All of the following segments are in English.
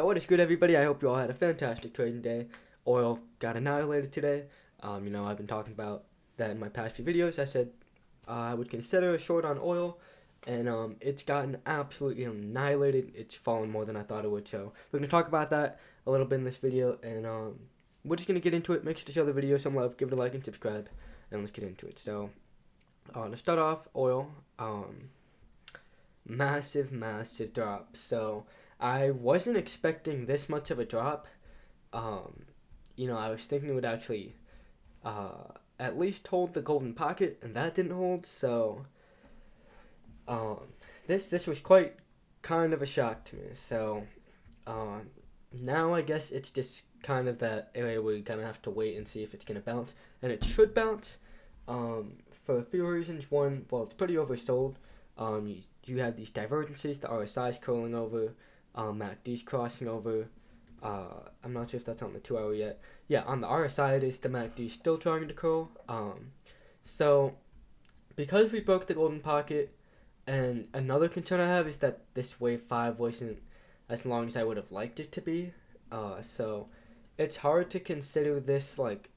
Yo, what is good, everybody? I hope you all had a fantastic trading day. Oil got annihilated today. I've been talking about that in my past few videos. I said I would consider a short on oil, and it's gotten absolutely annihilated. It's fallen more than I thought it would. So we're gonna talk about that a little bit in this video, and we're just gonna get into it. Make sure to show the video some love, give it a like, and subscribe, and let's get into it. So to start off, oil, massive drop. So I wasn't expecting this much of a drop. I was thinking it would actually at least hold the golden pocket, and that didn't hold. So this was quite kind of a shock to me. So now I guess it's just kind of that area where you kind of have to wait and see if it's gonna bounce, and it should bounce. For a few reasons. One, well, it's pretty oversold. You have these divergences, the RSI's curling over, MACD's crossing over. I'm not sure if that's on the 2 hour yet. Yeah, on the RSI it is, the MACD's still trying to curl. So because we broke the golden pocket, and another concern I have is that this wave 5 wasn't as long as I would have liked it to be. So it's hard to consider this like,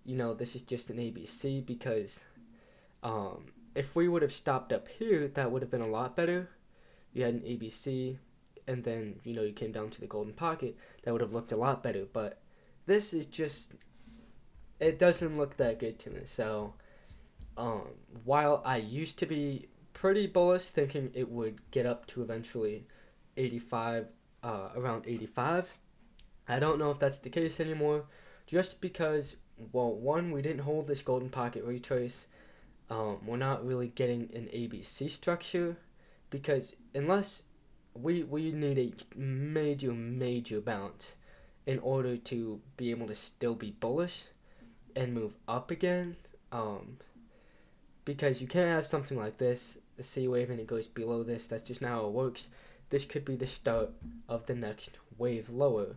this is just an ABC, because if we would have stopped up here, that would have been a lot better. You had an ABC, and then you came down to the golden pocket. That would have looked a lot better. But this is just, it doesn't look that good to me. So while I used to be pretty bullish, thinking it would get up to eventually 85, around 85, I don't know if that's the case anymore. Just because, well, one, we didn't hold this golden pocket retrace. We're not really getting an ABC structure, because unless we need a major bounce in order to be able to still be bullish and move up again, because you can't have something like this, a C wave, and it goes below this. That's just not how it works. This could be the start of the next wave lower,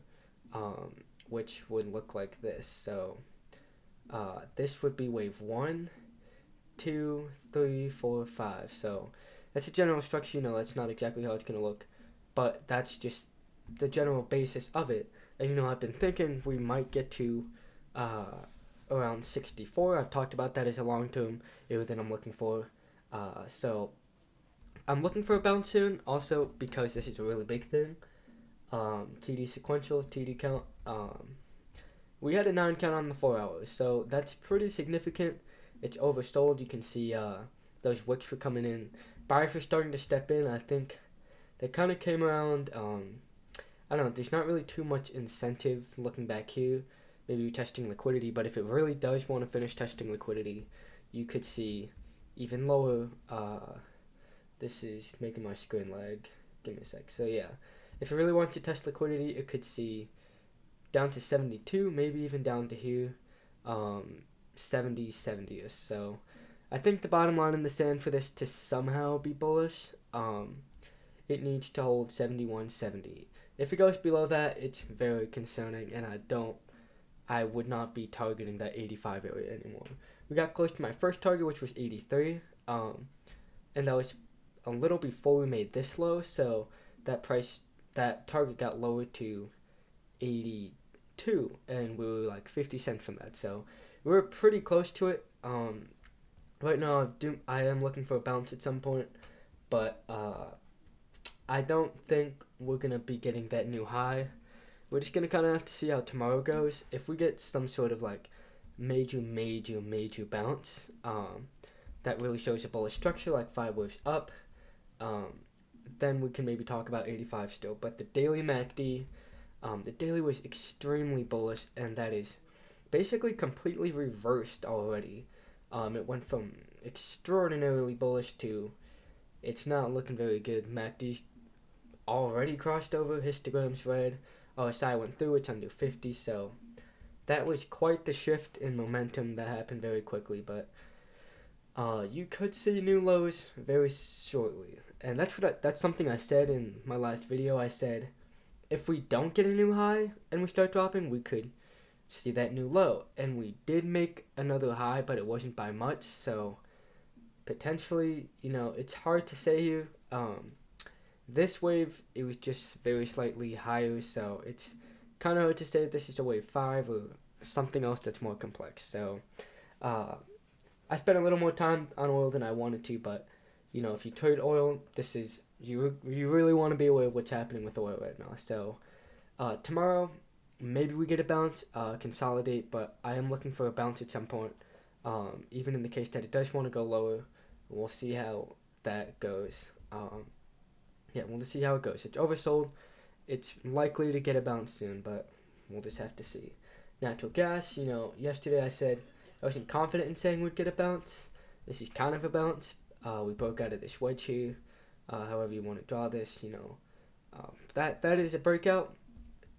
which would look like this. So this would be wave 1, 2, 3, 4, 5. So that's a general structure. That's not exactly how it's gonna look, but that's just the general basis of it. And I've been thinking we might get to around 64. I've talked about that as a long-term area that I'm looking for. So I'm looking for a bounce soon, also because this is a really big thing. TD sequential, TD count. We had a 9 count on the 4 hours, so that's pretty significant. It's oversold. You can see those wicks were coming in. Buyers were starting to step in. I think they kind of came around. I don't know. There's not really too much incentive looking back here. Maybe testing liquidity, but if it really does want to finish testing liquidity, you could see even lower. This is making my screen lag. Give me a sec. So yeah, if it really wants to test liquidity, it could see down to 72, maybe even down to here. 70-ish. So I think the bottom line in the sand for this to somehow be bullish, it needs to hold 71-70. If it goes below that, it's very concerning, and I would not be targeting that 85 area anymore. We got close to my first target, which was 83, and that was a little before we made this low, so that target got lowered to 82, and we were like 50 cents from that. So we're pretty close to it. Right now, I am looking for a bounce at some point, but I don't think we're gonna be getting that new high. We're just gonna kind of have to see how tomorrow goes. If we get some sort of like major bounce, that really shows a bullish structure, like 5 waves up, then we can maybe talk about 85 still. But the daily MACD, the daily was extremely bullish, and that is basically completely reversed already. It went from extraordinarily bullish to it's not looking very good. MACD's already crossed over, histogram's red, RSI went through, it's under 50, so that was quite the shift in momentum that happened very quickly. But you could see new lows very shortly, and that's something I said in my last video. I said if we don't get a new high and we start dropping, we could see that new low, and we did make another high, but it wasn't by much. So potentially, it's hard to say here. This wave, it was just very slightly higher, so it's kind of hard to say if this is a wave 5 or something else that's more complex. So uh, I spent a little more time on oil than I wanted to, but if you trade oil, this is you really want to be aware of what's happening with oil right now. So tomorrow, maybe we get a bounce, consolidate, but I am looking for a bounce at some point. Even in the case that it does want to go lower, we'll see how that goes. Yeah, we'll just see how it goes. It's oversold. It's likely to get a bounce soon, but we'll just have to see. Natural gas, yesterday I said I wasn't confident in saying we'd get a bounce. This is kind of a bounce. We broke out of this wedge here. However you want to draw this, that is a breakout,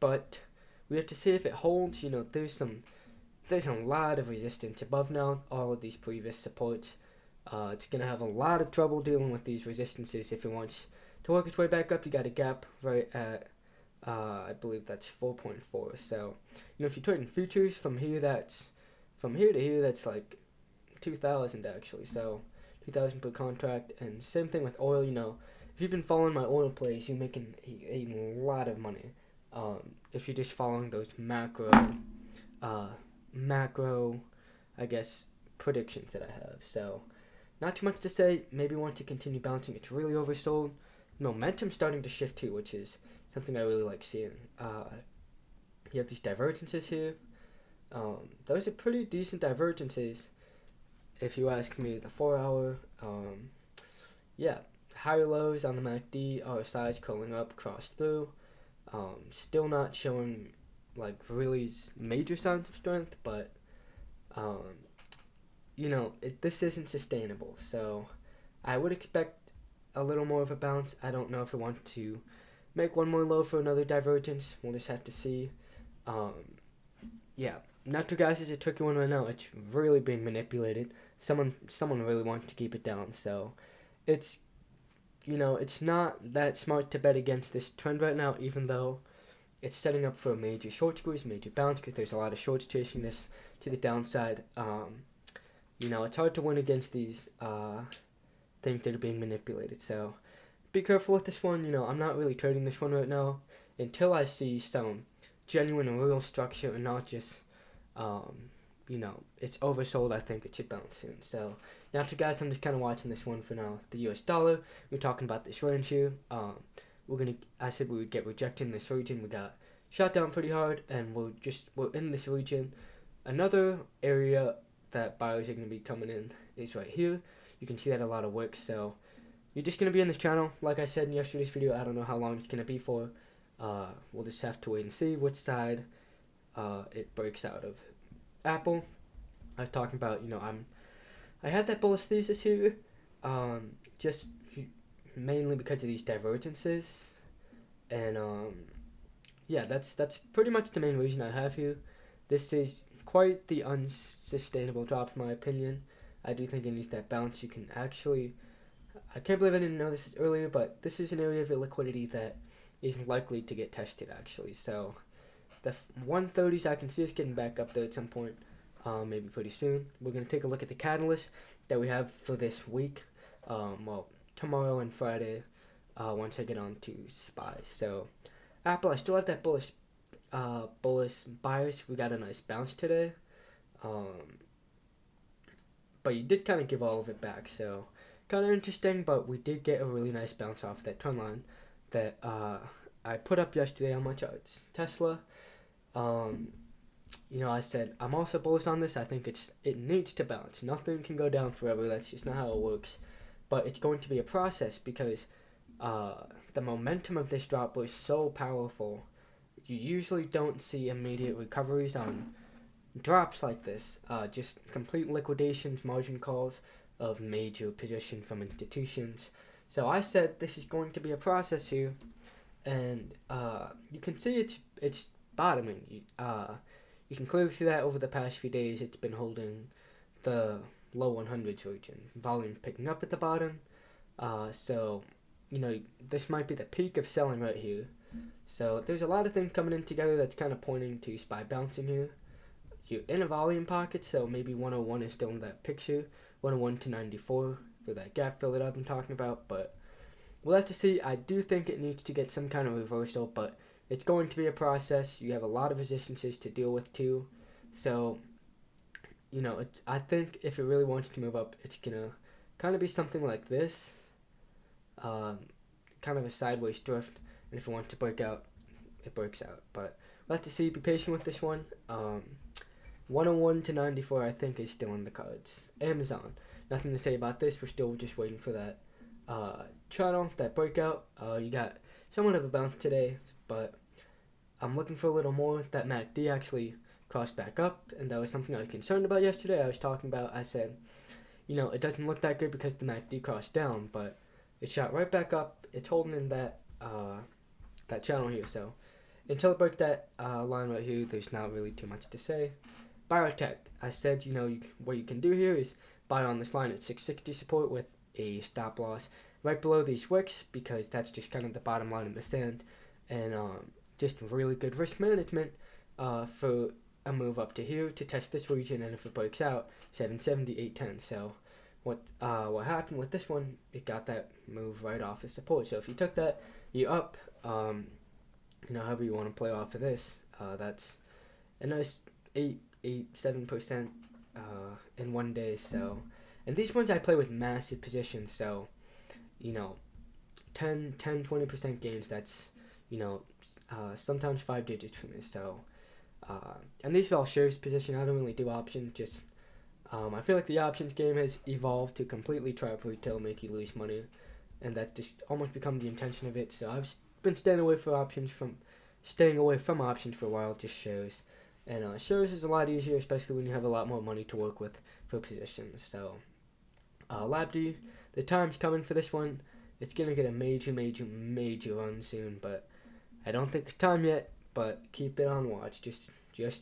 but we have to see if it holds. There's a lot of resistance above now. All of these previous supports. It's gonna have a lot of trouble dealing with these resistances if it wants to work its way back up. You got a gap right at I believe that's 4.4. So if you're trading futures from here to here, that's like 2,000 actually. So 2,000 per contract, and same thing with oil. If you've been following my oil plays, you're making a lot of money. If you're just following those macro, I guess, predictions that I have. So not too much to say. Maybe want to continue bouncing. It's really oversold. Momentum starting to shift too, which is something I really like seeing. You have these divergences here. Those are pretty decent divergences, if you ask me. The 4-hour, yeah, higher lows on the MACD, RSI's curling up, cross through. Still not showing like really major signs of strength, but this isn't sustainable. So I would expect a little more of a bounce. I don't know if I want to make one more low for another divergence. We'll just have to see. Yeah, natural gas is a tricky one right now. It's really being manipulated. Someone really wants to keep it down. So it's it's not that smart to bet against this trend right now, even though it's setting up for a major short squeeze, major bounce, because there's a lot of shorts chasing this to the downside. It's hard to win against these things that are being manipulated. So be careful with this one. I'm not really trading this one right now until I see some genuine and real structure and not just, it's oversold. I think it should bounce soon. So natural gas, I'm just kind of watching this one for now. The US dollar, we're talking about this range here. I said we would get rejected in this region. We got shot down pretty hard, and we're in this region. Another area that buyers are going to be coming in is right here. You can see that a lot of work. So you're just going to be in this channel. Like I said in yesterday's video, I don't know how long it's going to be for. We'll just have to wait and see which side it breaks out of. Apple, I was talking about, I had that bullish thesis here, just mainly because of these divergences, and yeah, that's pretty much the main reason I have here. This is quite the unsustainable drop in my opinion. I do think it needs that bounce. You can actually, I can't believe I didn't know this earlier, but this is an area of illiquidity that is likely to get tested actually. So the 130s, I can see us getting back up there at some point, maybe pretty soon. We're going to take a look at the catalyst that we have for this week, tomorrow and Friday, once I get on to SPY. So Apple, I still have that bullish bias. We got a nice bounce today, but you did kind of give all of it back, so kind of interesting. But we did get a really nice bounce off that trend line that I put up yesterday on my charts. Tesla, I said I'm also bullish on this. I think it needs to bounce. Nothing can go down forever. That's just not how it works. But it's going to be a process because the momentum of this drop was so powerful. You usually don't see immediate recoveries on drops like this. Just complete liquidations, margin calls of major positions from institutions. So I said this is going to be a process here, and you can see it's bottoming. You can clearly see that over the past few days. It's been holding the low 100s region. Volume picking up at the bottom. So this might be the peak of selling right here. So there's a lot of things coming in together that's kind of pointing to SPY bouncing here. You're in a volume pocket, so maybe 101 is still in that picture. 101 to 94 for that gap fill that I've been talking about. But we'll have to see. I do think it needs to get some kind of reversal, but it's going to be a process. You have a lot of resistances to deal with too, so I think if it really wants to move up, it's gonna kind of be something like this, um, kind of a sideways drift. And if it wants to break out, it breaks out. But we'll have to see. Be patient with this one. 101 to 94, I think, is still in the cards. Amazon. Nothing to say about this. We're still just waiting for that channel, that breakout. You got somewhat of a bounce today, but I'm looking for a little more. That MACD actually crossed back up, and that was something I was concerned about yesterday. I was talking about, I said, it doesn't look that good because the MACD crossed down, but it shot right back up. It's holding in that channel here, so until it broke that line right here, there's not really too much to say. Biotech, I said, what you can do here is buy on this line at 660 support with a stop loss right below these wicks, because that's just kind of the bottom line in the sand, and just really good risk management for a move up to here to test this region, and if it breaks out, 770, 810. So what happened with this one, it got that move right off of support. So if you took that, you're up, however you want to play off of this, that's a nice 7% in one day. So, and these ones I play with massive positions, so 20% gains, that's sometimes 5 digits for me. So and these are all shares position. I don't really do options, just I feel like the options game has evolved to completely trap retail, make you lose money, and that's just almost become the intention of it. So I've been staying away from options for a while, just shares. And shares is a lot easier, especially when you have a lot more money to work with for positions. So LabD, the time's coming for this one. It's gonna get a major run soon, but I don't think it's time yet. But keep it on watch. Just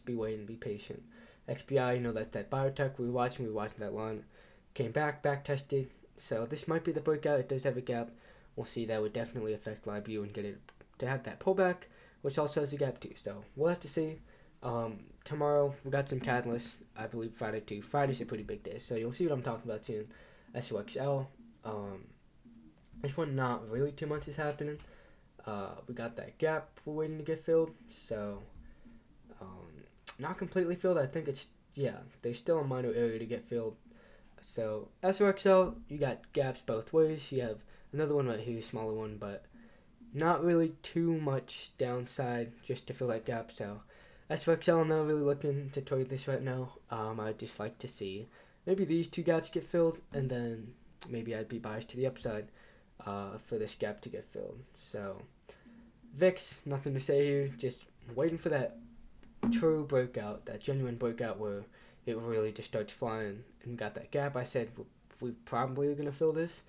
be waiting, be patient. XBI, that biotech we were watching that line, came back tested. So this might be the breakout. It does have a gap. We'll see. That would definitely affect LabU and get it to have that pullback, which also has a gap too. So we'll have to see. Tomorrow we got some catalysts. I believe Friday too. Friday's a pretty big day, so you'll see what I'm talking about soon. SOXL. This one, not really too much is happening. We got that gap we're waiting to get filled, so not completely filled. I think there's still a minor area to get filled. So SOXL, you got gaps both ways. You have another one right here, a smaller one, but not really too much downside just to fill that gap. So SOXL, I'm not really looking to trade this right now. I'd just like to see maybe these two gaps get filled, and then maybe I'd be biased to the upside for this gap to get filled. So VIX, nothing to say here, just waiting for that true breakout, that genuine breakout where it really just starts flying and got that gap. I said we probably are going to fill this.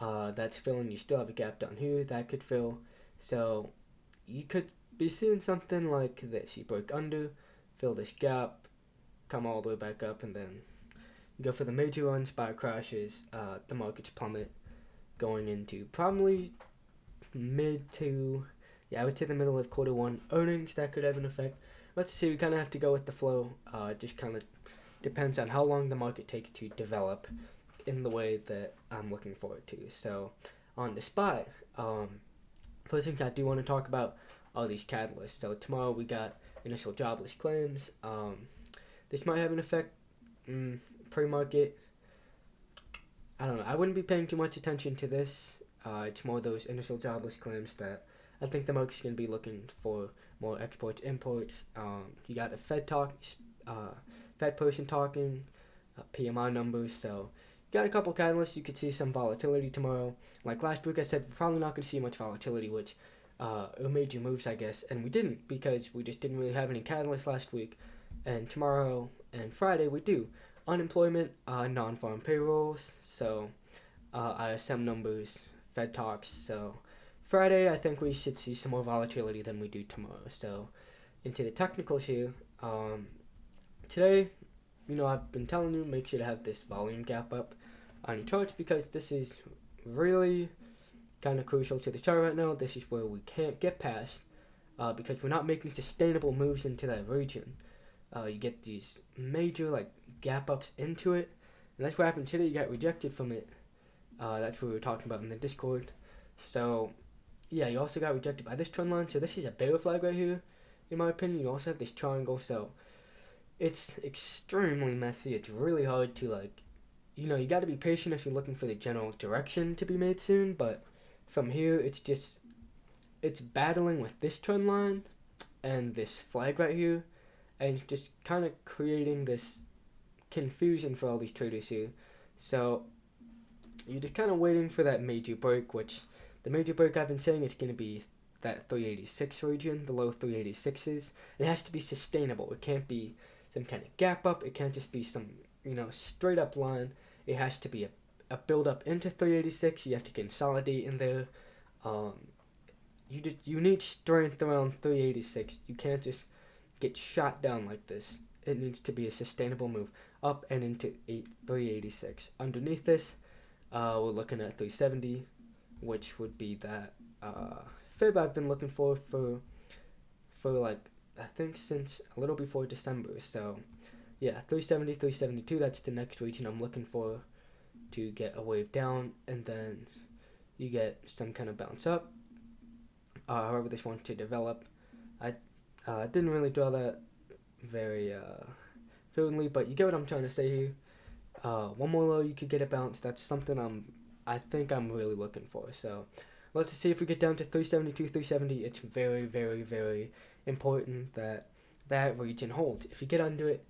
That's filling. You still have a gap down here that could fill. So you could be seeing something like this. You break under, fill this gap, come all the way back up, and then you go for the major run, spot crashes, the markets plummet, going into probably I would say the middle of quarter one earnings. That could have an effect. Let's see, we kind of have to go with the flow. It just kind of depends on how long the market takes to develop in the way that I'm looking forward to. So on the SPY, first thing I do want to talk about are these catalysts. So tomorrow we got initial jobless claims. This might have an effect pre-market. I don't know. I wouldn't be paying too much attention to this. It's more those initial jobless claims that I think the market's going to be looking for, more exports, imports. You got a Fed person talking, PMI numbers. So you got a couple catalysts. You could see some volatility tomorrow. Like last week I said, we're probably not going to see much volatility, which major moves, I guess. And we didn't, because we just didn't really have any catalysts last week. And tomorrow and Friday we do. Unemployment, non-farm payrolls, so ISM numbers, Fed talks. So Friday, I think we should see some more volatility than we do tomorrow. So into the technicals here. Today, I've been telling you, make sure to have this volume gap up on your charts, because this is really kind of crucial to the chart right now. This is where we can't get past, because we're not making sustainable moves into that region. You get these major gap ups into it, and that's what happened today. You got rejected from it. That's what we were talking about in the Discord. So yeah, you also got rejected by this trend line. So this is a bear flag right here, in my opinion. You also have this triangle. So it's extremely messy. It's really hard to like, you got to be patient if you're looking for the general direction to be made soon. But from here, it's battling with this trend line and this flag right here, and just kind of creating this confusion for all these traders here. So you're just kind of waiting for that major break, which the major break I've been saying is going to be that 386 region, the low 386s. It has to be sustainable. It can't be some kind of gap up. It can't just be some, straight up line. It has to be a build up into 386. You have to consolidate in there. Um, you need strength around 386. You can't just get shot down like this. It needs to be a sustainable move up and into 386. Underneath this, we're looking at 370, which would be that fib I've been looking for like I think since a little before December. So yeah, 370, 372. That's the next region I'm looking for to get a wave down, and then you get some kind of bounce up. However this wants to develop. I didn't really draw that very fluently, but you get what I'm trying to say here. One more low, you could get a bounce. That's something I think I'm really looking for. So let's see if we get down to 372, 370. It's very, very, very important that that region holds. If you get under it,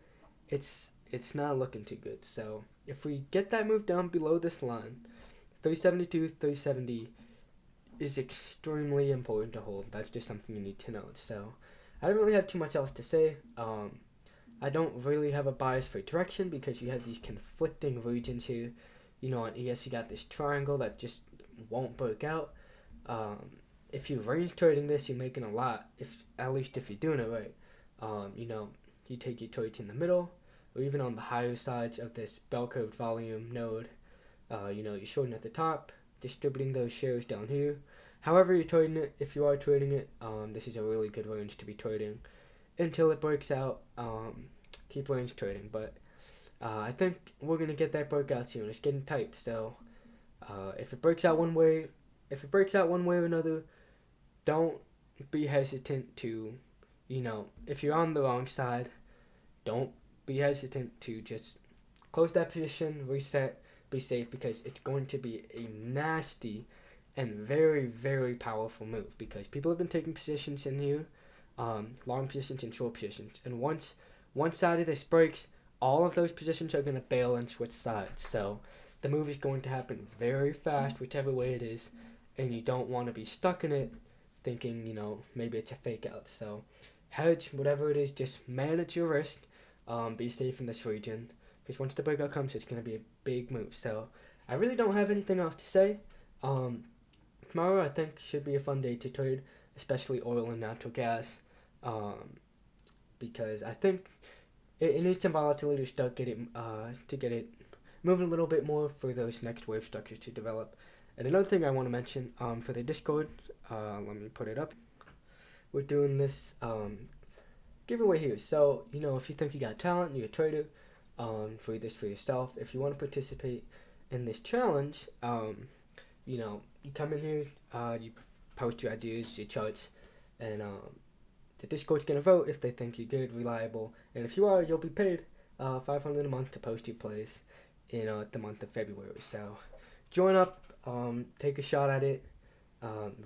it's not looking too good. So if we get that move down below this line, 372, 370 is extremely important to hold. That's just something you need to know. So I don't really have too much else to say. I don't really have a bias for direction because you have these conflicting regions here. On ES you got this triangle that just won't break out. If you're range trading this, you're making a lot. At least if you're doing it right. You take your trades in the middle, or even on the higher sides of this bell curve volume node. You're shorting at the top, distributing those shares down here. However you're trading it, if you are trading it, this is a really good range to be trading until it breaks out. Keep range trading, but I think we're gonna get that breakout soon. It's getting tight, so if it breaks out one way, or another, don't be hesitant to, if you're on the wrong side, don't be hesitant to just close that position, reset, be safe, because it's going to be a nasty and very, very powerful move, because people have been taking positions in here, long positions and short positions, and once one side of this breaks, all of those positions are going to bail and switch sides. So the move is going to happen very fast, whichever way it is, and you don't want to be stuck in it thinking, maybe it's a fake out. So hedge, whatever it is, just manage your risk, be safe in this region, because once the breakout comes, it's going to be a big move. So I really don't have anything else to say. Tomorrow I think should be a fun day to trade, especially oil and natural gas, because I think it needs some volatility to start get it moving a little bit more for those next wave structures to develop. And another thing I want to mention, for the Discord, let me put it up. We're doing this giveaway here. So if you think you got talent, you're a trader, for this for yourself. If you want to participate in this challenge, you come in here, you post your ideas, your charts, and the Discord's gonna vote if they think you're good, reliable, and if you are, you'll be paid $500 a month to post your plays in the month of February. So join up, take a shot at it.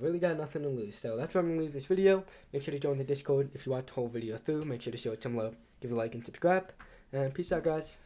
Really got nothing to lose. So that's where I'm gonna leave this video. Make sure to join the Discord. If you watch the whole video through, make sure to show it some love, give a like and subscribe, and peace out, guys.